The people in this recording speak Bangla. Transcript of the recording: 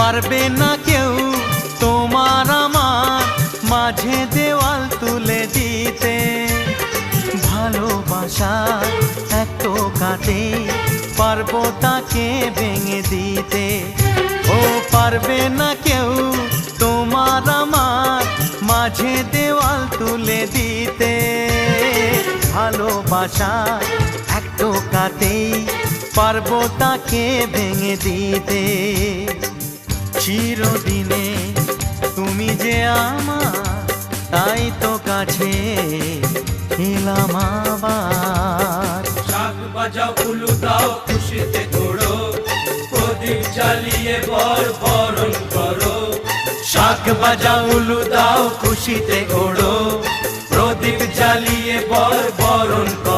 পারবে না কেউ তোমার আমার মাঝে দেওয়াল তুলে দিতে। ভালোবাসা এক টোকাতে পারবো তাকে ভেঙে দিতে। ও পারবে না কেউ তোমার আমার মাঝে দেওয়াল তুলে দিতে। ভালোবাসা এক টোকাতেই পারবো তাকে ভেঙে দিতে। চিরদিনে তুমি যে আমার, তাই তো কাছে এলাম আবার। শাক বাজাও উলু দাও খুশিতে ঘোড়ো, প্রদীপ জ্বালিয়ে বরণ করো। শাক বাজাও উলু দাও খুশিতে ওড়ো, প্রদীপ জ্বালিয়ে বরণ করো।